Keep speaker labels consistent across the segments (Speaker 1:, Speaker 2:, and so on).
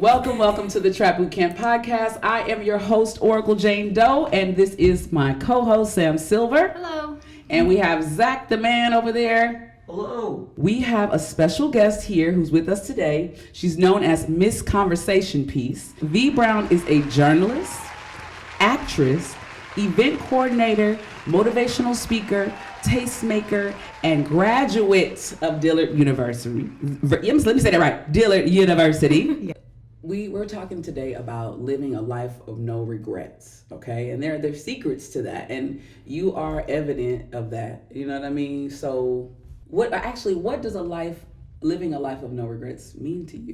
Speaker 1: Welcome to the Trap Bootcamp Podcast. I am your host, Oracle Jane Doe, and this is my co-host, Sam Silver.
Speaker 2: Hello.
Speaker 1: And we have Zach the man over there.
Speaker 3: Hello.
Speaker 1: We have a special guest here who's with us today. She's known as Miss Conversation Piece. V Brown is a journalist, actress, event coordinator, motivational speaker, tastemaker, and graduate of Dillard University. Let me say that right. Dillard University. We were talking today about living a life of no regrets, okay? And there's secrets to that, and you are evident of that. You know what I mean? So, what does living a life of no regrets mean to you?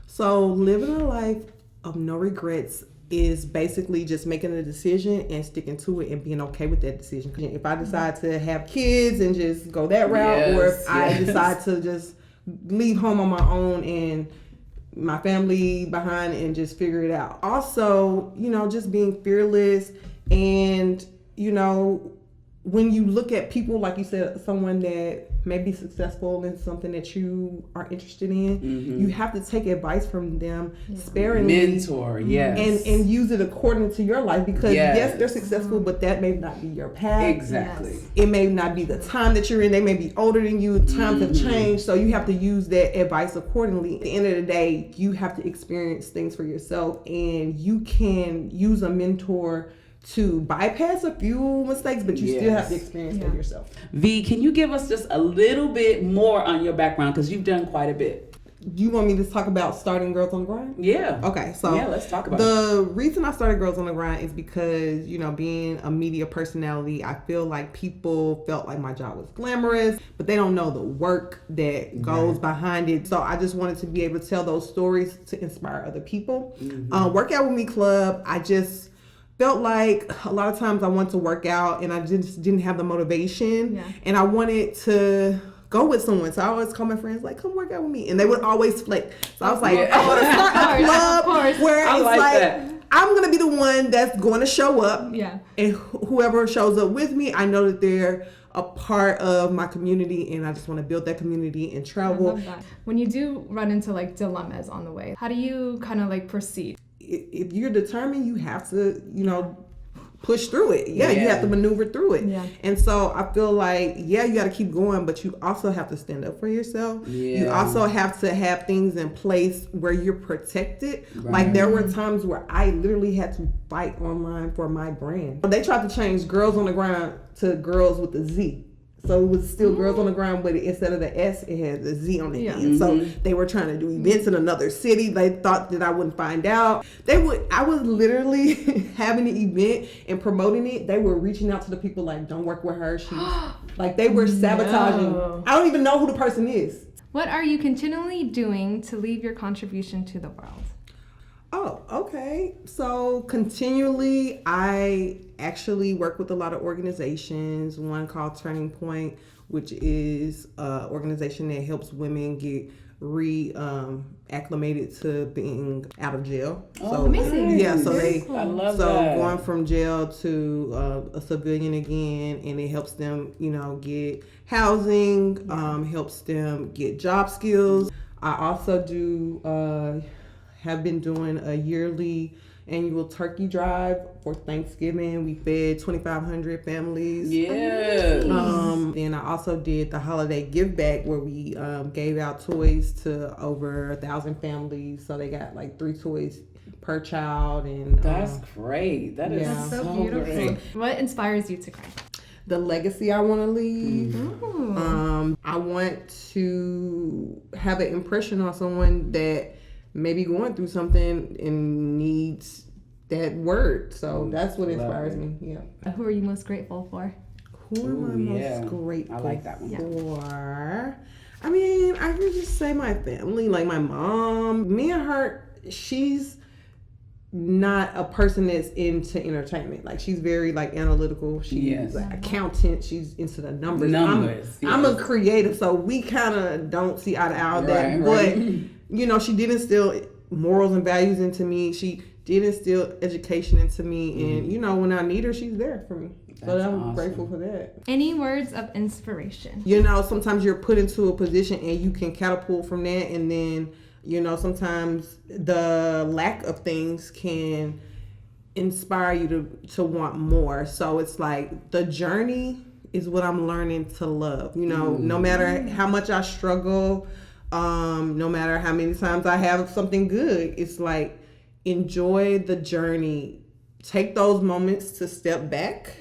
Speaker 4: So, living a life of no regrets is basically just making a decision and sticking to it and being okay with that decision. If I decide to have kids and just go that route, or if I decide to just leave home on my own and my family behind and just figure it out. Also, just being fearless and, when you look at people, like you said, someone that may be successful in something that you are interested in, you have to take advice from them sparingly.
Speaker 1: Mentor, yes.
Speaker 4: And use it according to your life because, yes, they're successful, but that may not be your path.
Speaker 1: Exactly.
Speaker 4: Yes. It may not be the time that you're in. They may be older than you. Times have changed. So you have to use that advice accordingly. At the end of the day, you have to experience things for yourself, and you can use a mentor to bypass a few mistakes, but you still have to experience them yourself.
Speaker 1: V, can you give us just a little bit more on your background? Because you've done quite a bit.
Speaker 4: Do you want me to talk about starting Girls on the Grind?
Speaker 1: Yeah.
Speaker 4: Okay, so
Speaker 1: let's talk about
Speaker 4: the reason I started Girls on the Grind is because, being a media personality, I feel like people felt like my job was glamorous, but they don't know the work that goes behind it. So I just wanted to be able to tell those stories to inspire other people. Workout With Me Club, I just felt like a lot of times I wanted to work out and I just didn't have the motivation, and I wanted to go with someone. So I always call my friends like, come work out with me. And they would always flick. So I was like, I want to start a club where it's like I'm going to be the one that's going to show up. Yeah. And whoever shows up with me, I know that they're a part of my community, and I just want to build that community and travel.
Speaker 2: I love that. When you do run into dilemmas on the way, how do you kind of proceed?
Speaker 4: If you're determined, you have to, push through it. You have to maneuver through it. Yeah. And so I feel like, you got to keep going, but you also have to stand up for yourself. Yeah. You also have to have things in place where you're protected. Right. Like there were times where I literally had to fight online for my brand. They tried to change Girls on the Grind to Girls with a Z. So it was still Girls on the Grind, but instead of the S, it had the Z on the end. So they were trying to do events in another city. They thought that I wouldn't find out. I was literally having an event and promoting it. They were reaching out to the people like, don't work with her. She's they were sabotaging. No. I don't even know who the person is.
Speaker 2: What are you continually doing to leave your contribution to the world?
Speaker 4: Oh, okay. So continually, I actually work with a lot of organizations. One called Turning Point, which is an organization that helps women get acclimated to being out of jail.
Speaker 2: So amazing.
Speaker 4: Yeah, so
Speaker 1: I love that.
Speaker 4: Going from jail to a civilian again, and it helps them, get housing, helps them get job skills. I also have been doing a yearly annual turkey drive for Thanksgiving. We fed 2,500 families.
Speaker 1: Yeah.
Speaker 4: Then I also did the holiday give back where we gave out toys to over 1,000 families. So they got 3 toys per child. And
Speaker 1: that's great. That is
Speaker 2: so beautiful.
Speaker 1: Great.
Speaker 2: What inspires you to grind?
Speaker 4: The legacy I want to leave. I want to have an impression on someone that maybe going through something and needs that word. So that's what inspires me. Yeah.
Speaker 2: Who are you most grateful for?
Speaker 4: Who am I most grateful
Speaker 1: I like that one.
Speaker 4: for? I mean, I can just say my family, like my mom. Me and her, she's not a person that's into entertainment. She's very analytical. She's an accountant. She's into the numbers. I'm a creative, so we kind of don't see eye to eye on that. But she did instill morals and values into me. She did instill education into me, and when I need her, she's there for me. So I'm grateful for that.
Speaker 2: Any words of inspiration?
Speaker 4: Sometimes you're put into a position and you can catapult from that, and then You know, sometimes the lack of things can inspire you to want more. So it's like the journey is what I'm learning to love. You know, no matter how much I struggle, no matter how many times I have something good, it's like enjoy the journey. Take those moments to step back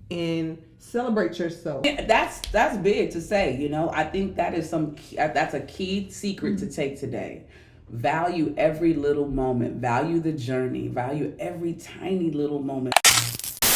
Speaker 4: and celebrate yourself.
Speaker 1: Yeah, that's big to say. You know, I think that is that's a key secret to take today. Value every little moment. Value the journey. Value every tiny little moment.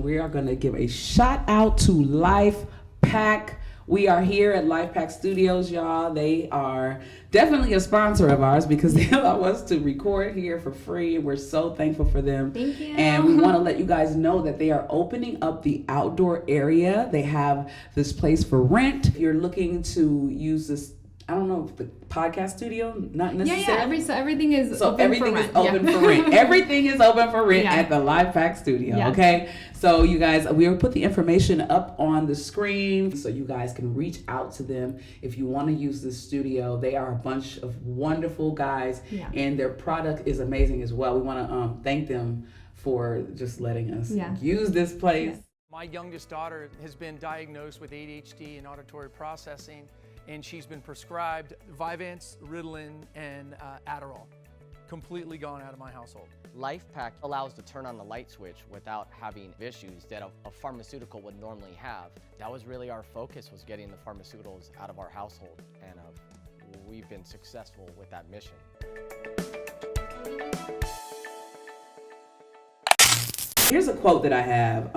Speaker 1: We are going to give a shout out to LifePak. We are here at LifePak Studios, y'all. They are definitely a sponsor of ours because they allow us to record here for free. We're so thankful for them.
Speaker 2: Thank you.
Speaker 1: And we want to let you guys know that they are opening up the outdoor area. They have this place for rent. If you're looking to use this, I don't know if the podcast studio, not necessarily.
Speaker 2: Yeah. Everything is open
Speaker 1: everything
Speaker 2: for rent.
Speaker 1: is open for rent. Everything is open for rent
Speaker 2: Yeah.
Speaker 1: at the LifePak Studio.
Speaker 2: Yeah.
Speaker 1: Okay, so you guys, we will put the information up on the screen so you guys can reach out to them if you want to use the studio. They are a bunch of wonderful guys, and their product is amazing as well. We want to thank them for just letting us use this place.
Speaker 2: Yeah.
Speaker 3: My youngest daughter has been diagnosed with ADHD and auditory processing, and she's been prescribed Vyvanse, Ritalin, and Adderall. Completely gone out of my household.
Speaker 5: LifePak allows to turn on the light switch without having issues that a pharmaceutical would normally have. That was really our focus, was getting the pharmaceuticals out of our household, and we've been successful with that mission.
Speaker 1: Here's a quote that I have.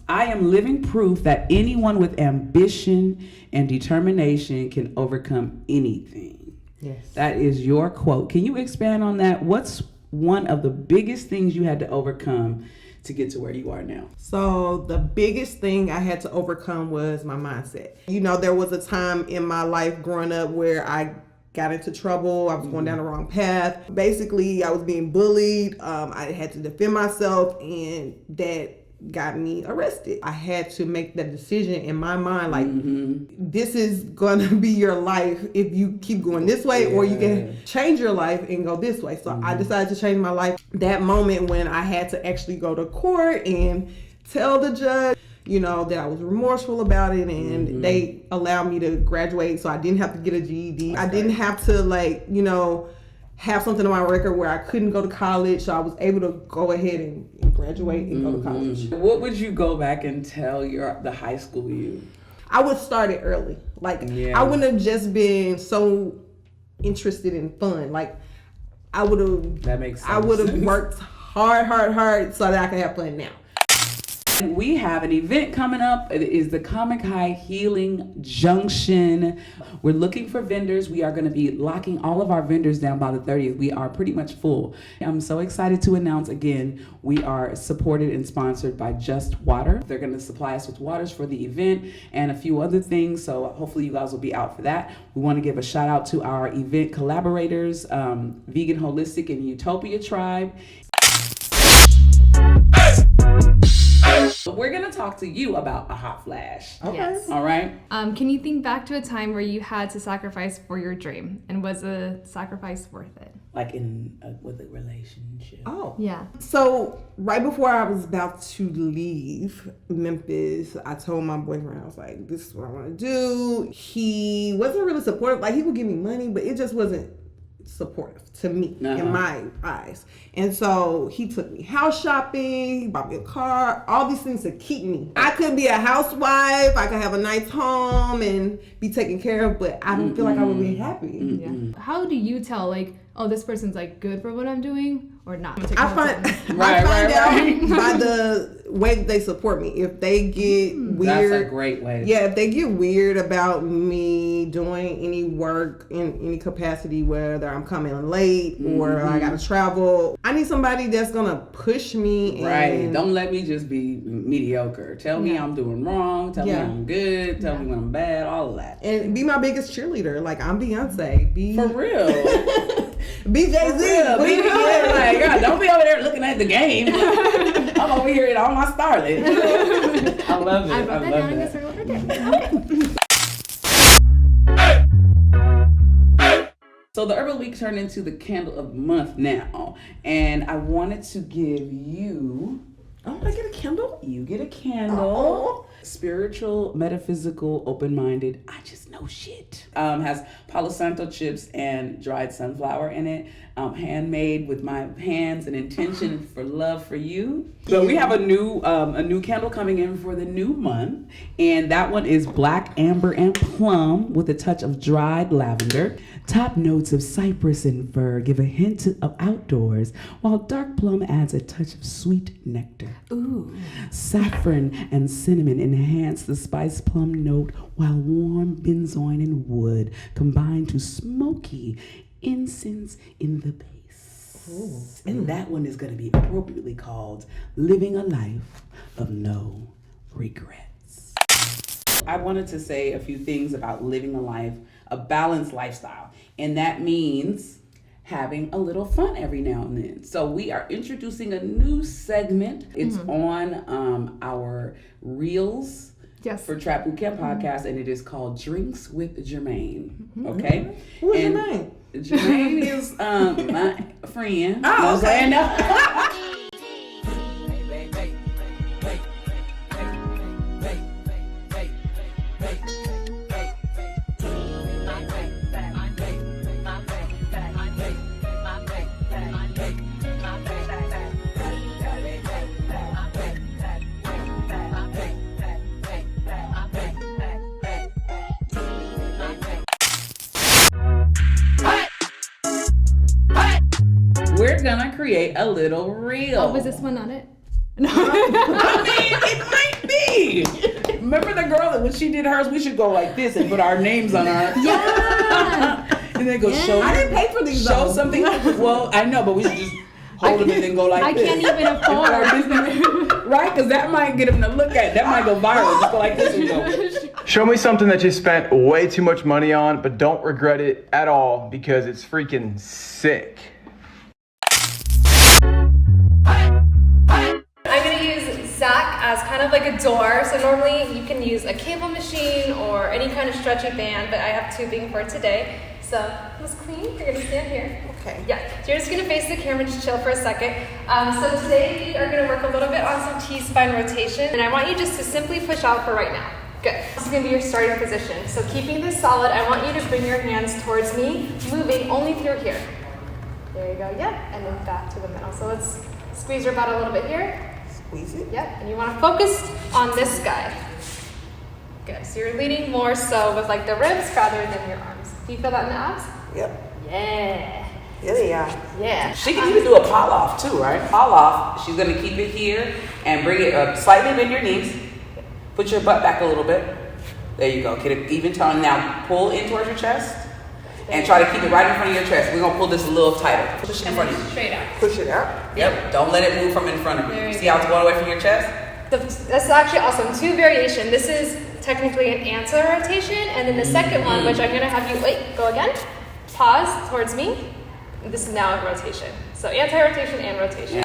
Speaker 1: I am living proof that anyone with ambition and determination can overcome anything.
Speaker 4: Yes.
Speaker 1: That is your quote. Can you expand on that? What's one of the biggest things you had to overcome to get to where you are now?
Speaker 4: So the biggest thing I had to overcome was my mindset. You know, there was a time in my life growing up where I got into trouble. I was going down the wrong path. Basically, I was being bullied. I had to defend myself, and that got me arrested. I had to make that decision in my mind, like, this is gonna be your life if you keep going this way, or you can change your life and go this way. So I decided to change my life. That moment when I had to actually go to court and tell the judge, you know, that I was remorseful about it, and they allowed me to graduate, so I didn't have to get a GED. I didn't have to, like, you know, have something on my record where I couldn't go to college, so I was able to go ahead and graduate and go to college.
Speaker 1: What would you go back and tell the high school you?
Speaker 4: I would start it early. Like, I wouldn't have just been so interested in fun. Like, I would have.
Speaker 1: That makes sense.
Speaker 4: I would have worked hard so that I could have fun now.
Speaker 1: We have an event coming up. It is the Comic High Healing Junction. We're looking for vendors. We are going to be locking all of our vendors down by the 30th. We are pretty much full. I'm so excited to announce again, we are supported and sponsored by Just Water. They're going to supply us with waters for the event and a few other things. So hopefully you guys will be out for that. We want to give a shout out to our event collaborators, Vegan Holistic and Utopia Tribe. So we're going to talk to you about a hot flash.
Speaker 4: Okay.
Speaker 2: Yes.
Speaker 1: All right.
Speaker 2: Can you think back to a time where you had to sacrifice for your dream, and was the sacrifice worth it?
Speaker 1: Like with a relationship.
Speaker 4: Oh.
Speaker 2: Yeah.
Speaker 4: So right before I was about to leave Memphis, I told my boyfriend, I was like, this is what I want to do. He wasn't really supportive. Like, he would give me money, but it just wasn't supportive to me in my eyes. And so he took me house shopping, he bought me a car, all these things to keep me. I could be a housewife, I could have a nice home and be taken care of, but I don't feel like I would be happy.
Speaker 2: Yeah. How do you tell, like, oh, this person's like good for what I'm doing or not?
Speaker 4: I find out by the way that they support me. If they get weird,
Speaker 1: that's a great way.
Speaker 4: Yeah, if they get weird about me doing any work in any capacity, whether I'm coming late or I gotta travel, I need somebody that's gonna push me.
Speaker 1: Right. Don't let me just be mediocre. Tell me I'm doing wrong. Tell me I'm good. Tell me when I'm bad. All of that.
Speaker 4: And be my biggest cheerleader. Like, I'm Beyonce. Be
Speaker 1: for real.
Speaker 4: Be Jay-Z.
Speaker 1: Like, God, don't be over there looking at the game. I'm over here in all my starlet. I love it.
Speaker 2: I wrote that down in the circle. Okay.
Speaker 1: So So the Herbal Week turned into the Candle of the Month now. And I wanted to give you...
Speaker 4: Oh, I get a candle?
Speaker 1: You get a candle.
Speaker 4: Oh.
Speaker 1: Spiritual, metaphysical, open-minded. I just know shit. Has Palo Santo chips and dried sunflower in it. Handmade with my hands and intention for love for you. So we have a new candle coming in for the new month, and that one is black, amber, and plum with a touch of dried lavender. Top notes of cypress and fir give a hint of outdoors, while dark plum adds a touch of sweet nectar. Ooh. Saffron and cinnamon enhance the spice plum note, while warm benzoin and wood combine to smoky incense in the base. Ooh. And that one is going to be appropriately called Living a Life of No Regrets. I wanted to say a few things about living a balanced lifestyle. And that means having a little fun every now and then. So we are introducing a new segment. It's on our Reels for Trap Bootcamp Podcast, and it is called Drinks with Jermaine. Okay?
Speaker 4: Who is Jermaine?
Speaker 1: Jermaine is my friend.
Speaker 4: Oh, okay.
Speaker 1: We're gonna create a little reel.
Speaker 2: Oh, was this one on it?
Speaker 1: I mean, it might be. Remember the girl that when she did hers, we should go like this and put our names on our.
Speaker 2: Yeah.
Speaker 1: And then go show.
Speaker 4: I didn't pay for these.
Speaker 1: Show something. Well, I know, but we should just hold them and then go like this.
Speaker 2: I can't even afford
Speaker 1: our business, right? Because that might get them to look at. That might go viral. Just go like this and go.
Speaker 6: Show me something that you spent way too much money on, but don't regret it at all because it's freaking sick.
Speaker 2: I'm going to use Zach as kind of like a door. So normally you can use a cable machine or any kind of stretchy band, but I have tubing for today. So Miss Queen, you're going to stand here.
Speaker 4: Okay.
Speaker 2: Yeah, so you're just going to face the camera, just chill for a second. So today we are going to work a little bit on some T-spine rotation, and I want you just to simply push out for right now. Good. This is going to be your starting position. So keeping this solid, I want you to bring your hands towards me, moving only through here. There you go, yeah, and then back to the middle. So let's squeeze your butt a little bit here.
Speaker 4: Squeeze it.
Speaker 2: Yep, and you want to focus on this guy. Good, so you're leaning more so with like the ribs rather than your arms. Do you feel that in the abs?
Speaker 4: Yep.
Speaker 2: Yeah.
Speaker 4: Yeah.
Speaker 2: Yeah.
Speaker 1: She can even do a pull off too, right? Pull off. She's gonna keep it here and bring it up slightly, bend your knees. Put your butt back a little bit. There you go. Get an even tone. Now pull in towards your chest and try to keep it right in front of your chest. We're gonna pull this a little tighter. Push it in front of you.
Speaker 2: Straight out.
Speaker 4: Push it out.
Speaker 1: Yep. Don't let it move from in front of you. See how it's going away from your chest?
Speaker 2: So that's actually awesome. Two variation. This is technically an anti-rotation, and then the second one, which I'm going to have you, go again. Pause towards me. This is now a rotation. So anti-rotation and rotation.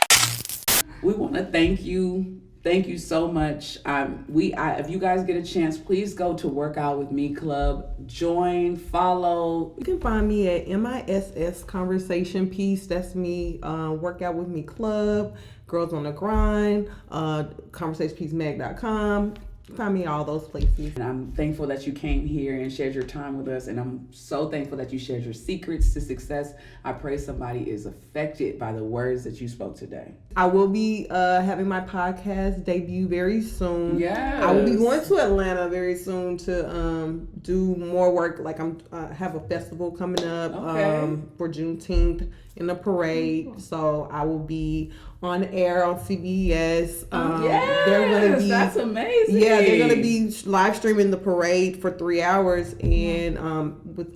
Speaker 1: We want to thank you. Thank you so much. If you guys get a chance, please go to Workout With Me Club. Join, follow.
Speaker 4: You can find me at MISS Conversation Piece. That's me. Workout With Me Club. Girls on the Grind. ConversationPieceMag.com. Find me all those places.
Speaker 1: And I'm thankful that you came here and shared your time with us. And I'm so thankful that you shared your secrets to success. I pray somebody is affected by the words that you spoke today. I
Speaker 4: will be having my podcast debut very soon.
Speaker 1: Yes.
Speaker 4: I will be going to Atlanta very soon to do more work. Like have a festival coming up for Juneteenth in the parade. So I will be on air on CBS.
Speaker 1: That's amazing.
Speaker 4: Yeah, they're gonna be live streaming the parade for 3 hours, and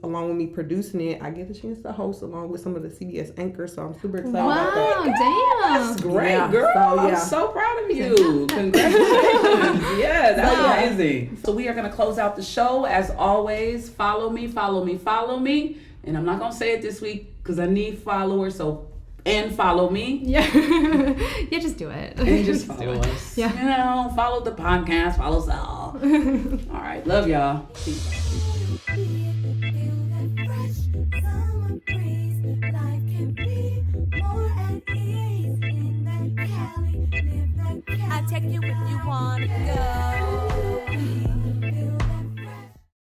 Speaker 4: along with me producing it, I get the chance to host along with some of the CBS anchors. So I'm super excited about that.
Speaker 2: Wow, damn!
Speaker 1: That's great, girl. So, I'm so proud of you. Congratulations. Yeah, that's amazing. So we are gonna close out the show as always. Follow me, follow me, follow me. And I'm not gonna say it this week because I need followers. And follow me.
Speaker 2: Yeah. Yeah, just do it.
Speaker 1: And just follow us.
Speaker 2: Yeah.
Speaker 1: Follow the podcast. Follow us all. All right. Love y'all. Peace.
Speaker 7: wanna go.